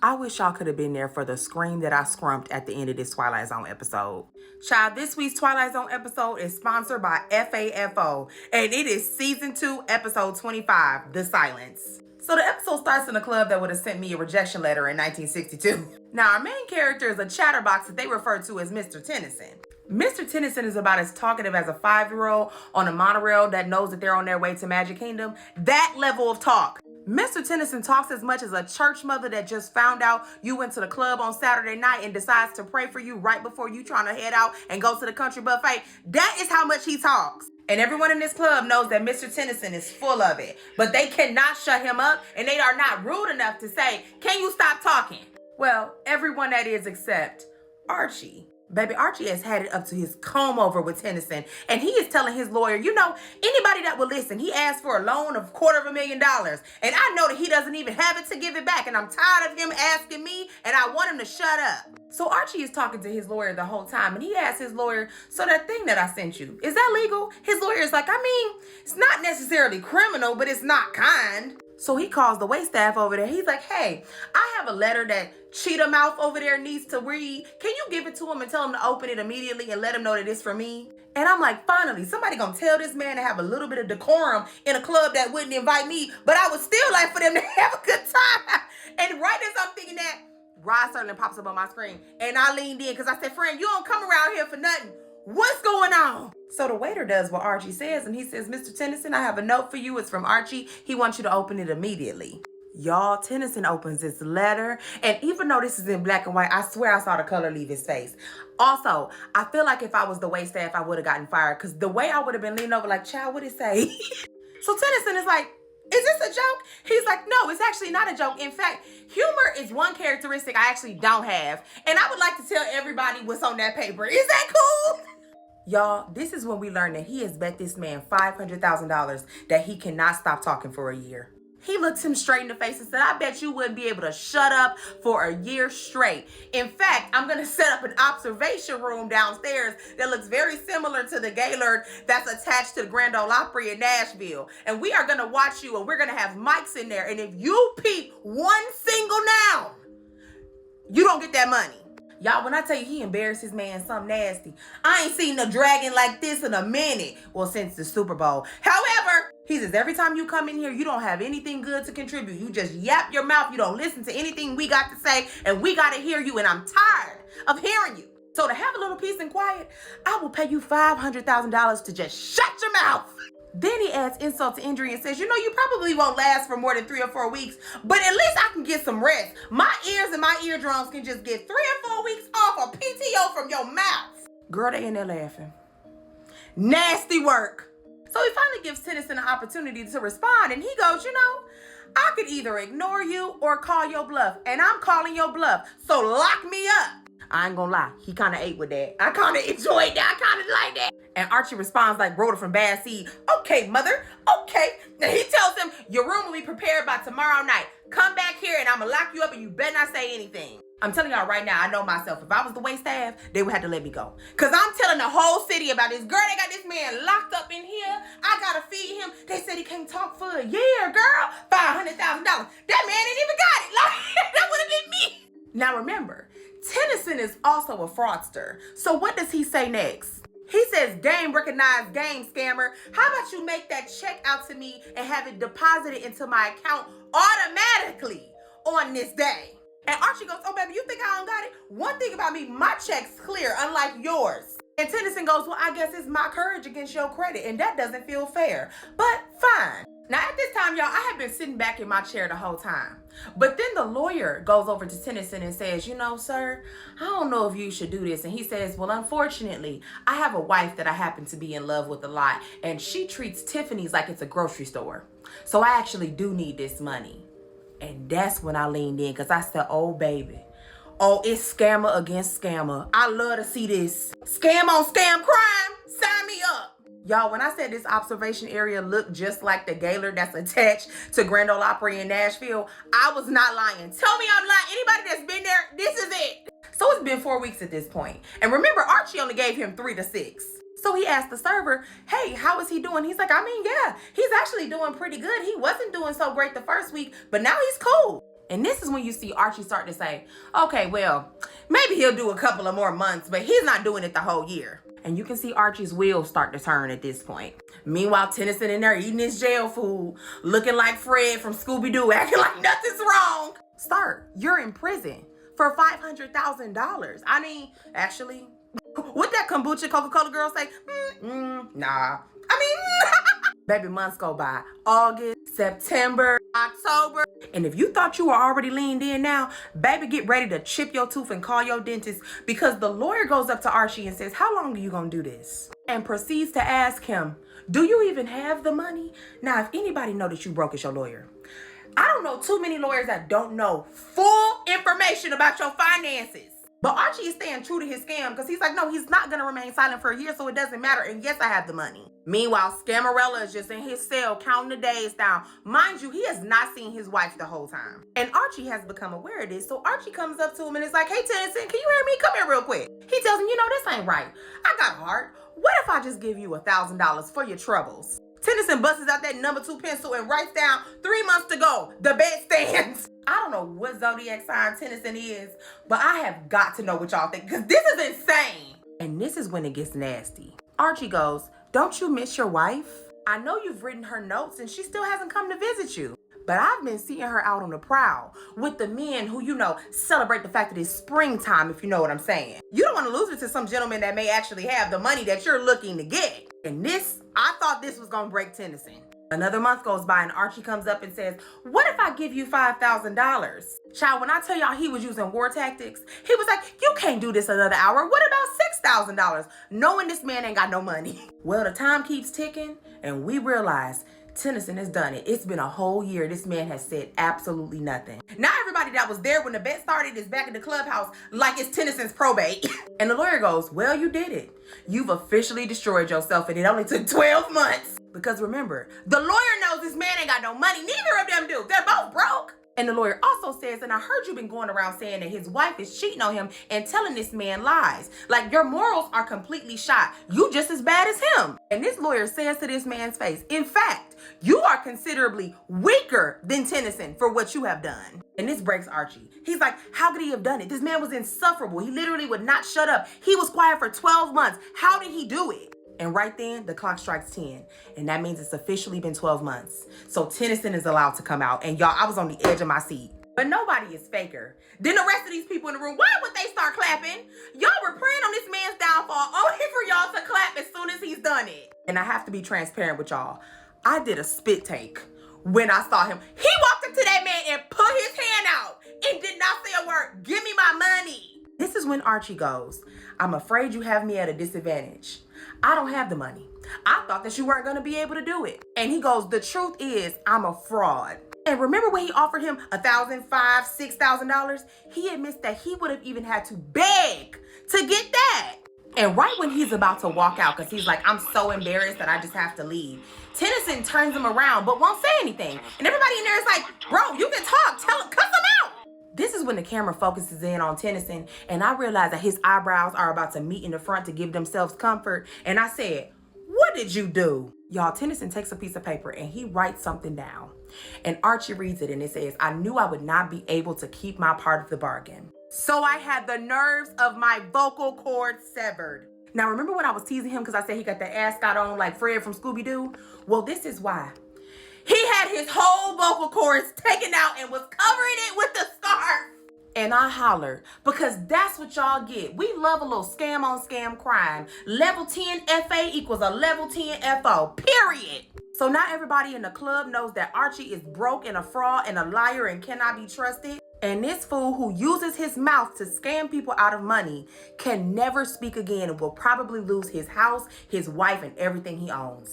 I wish y'all could have been there for the scream that I scrumped at the end of this Twilight Zone episode. Child, this week's Twilight Zone episode is sponsored by FAFO, and it is season 2, episode 25, The Silence. So the episode starts in a club that would have sent me a rejection letter in 1962. Now, our main character is a chatterbox that they refer to as Mr. Tennyson. Mr. Tennyson is about as talkative as a 5-year-old on a monorail that knows that they're on their way to Magic Kingdom. That level of talk. Mr. Tennyson talks as much as a church mother that just found out you went to the club on Saturday night and decides to pray for you right before you trying to head out and go to the country buffet. That is how much he talks. And everyone in this club knows that Mr. Tennyson is full of it. But they cannot shut him up, and they are not rude enough to say, "Can you stop talking?" Well, everyone that is except Archie. Baby, Archie has had it up to his comb over with Tennyson, and he is telling his lawyer, anybody that will listen, he asked for a loan of $250,000, and I know that he doesn't even have it to give it back, and I'm tired of him asking me, and I want him to shut up. So Archie is talking to his lawyer the whole time, and he asks his lawyer, "So that thing that I sent you, is that legal?" His lawyer is like, it's not necessarily criminal, but it's not kind. So he calls the waitstaff over there. He's like, "Hey, I have a letter that Cheetah Mouth over there needs to read. Can you give it to him and tell him to open it immediately and let him know that it's for me?" And I'm like, finally, somebody gonna tell this man to have a little bit of decorum in a club that wouldn't invite me, but I would still like for them to have a good time. And right as I'm thinking that, Rod Serling pops up on my screen, and I leaned in because I said, "Friend, you don't come around here for nothing. What's going on?" So the waiter does what Archie says, and he says, "Mr. Tennyson, I have a note for you. It's from Archie. He wants you to open it immediately." Y'all, Tennyson opens this letter, and even though this is in black and white, I swear I saw the color leave his face. Also, I feel like if I was the waitstaff, I would have gotten fired, because the way I would have been leaning over like, "Child, what'd it say?" So Tennyson is like, "Is this a joke?" He's like, "No, it's actually not a joke. In fact, humor is one characteristic I actually don't have, and I would like to tell everybody what's on that paper. Is that cool?" Y'all, this is when we learn that he has bet this man $500,000 that he cannot stop talking for a year. He looked him straight in the face and said, "I bet you wouldn't be able to shut up for a year straight. In fact, I'm going to set up an observation room downstairs that looks very similar to the Gaylord that's attached to the Grand Ole Opry in Nashville. And we are going to watch you, and we're going to have mics in there. And if you peep one single noun, you don't get that money." Y'all, when I tell you he embarrassed his man something nasty, I ain't seen a dragon like this in a minute. Well, since the Super Bowl. However, he says every time you come in here, you don't have anything good to contribute. You just yap your mouth. You don't listen to anything we got to say, and we got to hear you, and I'm tired of hearing you. So to have a little peace and quiet, I will pay you $500,000 to just shut your mouth. Then he adds insult to injury and says, "You probably won't last for more than 3 or 4 weeks, but at least I can get some rest. My ears and my eardrums can just get 3 or 4 weeks off of PTO from your mouth." Girl, they in there laughing. Nasty work. So he finally gives Tennyson an opportunity to respond, and he goes, "I could either ignore you or call your bluff, and I'm calling your bluff, so lock me up." I ain't gonna lie, he kind of ate with that. I kind of enjoyed that. I kind of like that. And Archie responds like Rhoda from Bad Seed. "Okay, mother, okay." And he tells him, "Your room will be prepared by tomorrow night. Come back here and I'm gonna lock you up, and you better not say anything." I'm telling y'all right now, I know myself. If I was the waitstaff, they would have to let me go. Because I'm telling the whole city about this. Girl, they got this man locked up in here. I gotta feed him. They said he can't talk for a year, girl. $500,000. That man ain't even got it. Like, that would have been me. Now remember, Tennyson is also a fraudster. So what does he say next? He says, "Game recognized game, scammer. How about you make that check out to me and have it deposited into my account automatically on this day?" And Archie goes, "Oh, baby, you think I don't got it? One thing about me, my check's clear, unlike yours." And Tennyson goes, "Well, I guess it's my courage against your credit, and that doesn't feel fair. But fine." Now, at this time, y'all, I have been sitting back in my chair the whole time. But then the lawyer goes over to Tennyson and says, "Sir, I don't know if you should do this." And he says, "Well, unfortunately, I have a wife that I happen to be in love with a lot, and she treats Tiffany's like it's a grocery store. So I actually do need this money." And that's when I leaned in, because I said, "Oh, baby. Oh, it's scammer against scammer. I love to see this. Scam on scam crime. Sign me up." Y'all, when I said this observation area looked just like the Gaylord that's attached to Grand Ole Opry in Nashville, I was not lying. Tell me I'm lying. Anybody that's been there, this is it. So it's been 4 weeks at this point. And remember, Archie only gave him 3 to 6. So he asked the server, "Hey, how is he doing?" He's like, yeah, he's actually doing pretty good. He wasn't doing so great the first week, but now he's cool. And this is when you see Archie start to say, okay, well, maybe he'll do a couple of more months, but he's not doing it the whole year. And you can see Archie's wheels start to turn at this point. Meanwhile, Tennyson in there eating his jail food, looking like Fred from Scooby-Doo, acting like nothing's wrong. Sir, you're in prison for $500,000. I mean, actually, what that kombucha Coca-Cola girl say? Nah. I mean, baby, months go by. August, September, October. And if you thought you were already leaned in now, baby, get ready to chip your tooth and call your dentist, because the lawyer goes up to Archie and says, how long are you gonna do this? And proceeds to ask him, do you even have the money? Now, if anybody know that you broke, it's your lawyer. I don't know too many lawyers that don't know full information about your finances. But Archie is staying true to his scam because he's like, no, he's not going to remain silent for a year, so it doesn't matter. And yes, I have the money. Meanwhile, Scamarella is just in his cell counting the days down. Mind you, he has not seen his wife the whole time. And Archie has become aware of this. So Archie comes up to him and is like, hey, Tennyson, can you hear me? Come here real quick. He tells him, this ain't right. I got a heart. What if I just give you $1,000 for your troubles? Tennyson busts out that number 2 pencil and writes down 3 months to go. The bed stands. I don't know what zodiac sign Tennyson is, but I have got to know what y'all think, because this is insane. And this is when it gets nasty. Archie goes, don't you miss your wife? I know you've written her notes and she still hasn't come to visit you, but I've been seeing her out on the prowl with the men who, celebrate the fact that it's springtime, if you know what I'm saying. You don't want to lose it to some gentleman that may actually have the money that you're looking to get. And I thought this was going to break Tennyson. Another month goes by and Archie comes up and says, what if I give you $5,000? Child, when I tell y'all he was using war tactics, he was like, you can't do this another hour. What about $6,000? Knowing this man ain't got no money. Well, the time keeps ticking and we realize Tennyson has done it. It's been a whole year. This man has said absolutely nothing. Now everybody that was there when the bet started is back in the clubhouse like it's Tennyson's probate. And the lawyer goes, well, you did it. You've officially destroyed yourself and it only took 12 months. Because remember, the lawyer knows this man ain't got no money. Neither of them do. They're both broke. And the lawyer also says, and I heard you've been going around saying that his wife is cheating on him and telling this man lies. Like, your morals are completely shot. You just as bad as him. And this lawyer says to this man's face, in fact, you are considerably weaker than Tennyson for what you have done. And this breaks Archie. He's like, how could he have done it? This man was insufferable. He literally would not shut up. He was quiet for 12 months. How did he do it? And right then, the clock strikes 10. And that means it's officially been 12 months. So Tennyson is allowed to come out. And y'all, I was on the edge of my seat. But nobody is faker than the rest of these people in the room. Why would they start clapping? Y'all were praying on this man's downfall only for y'all to clap as soon as he's done it. And I have to be transparent with y'all. I did a spit take when I saw him. He walked up to that man and put his hand out and did not say a word. Give me my money. This is when Archie goes, I'm afraid you have me at a disadvantage. I don't have the money. I thought that you weren't going to be able to do it. And he goes, the truth is, I'm a fraud. And remember when he offered him $1,500, $6,000? He admits that he would have even had to beg to get that. And right when he's about to walk out, because he's like, I'm so embarrassed that I just have to leave, Tennyson turns him around but won't say anything. And everybody in there is like, bro, you can talk. Tell him, cuss him out. This is when the camera focuses in on Tennyson, and I realize that his eyebrows are about to meet in the front to give themselves comfort. And I said, what did you do? Y'all, Tennyson takes a piece of paper and he writes something down. And Archie reads it and it says, I knew I would not be able to keep my part of the bargain. So I had the nerves of my vocal cords severed. Now, remember when I was teasing him because I said he got the ascot on like Fred from Scooby-Doo? Well, this is why. He had his whole vocal cords taken out and was covering it with the scarf. And I hollered because that's what y'all get. We love a little scam on scam crime. Level 10 FA equals a level 10 FO, period. So now everybody in the club knows that Archie is broke and a fraud and a liar and cannot be trusted. And this fool who uses his mouth to scam people out of money can never speak again and will probably lose his house, his wife, and everything he owns.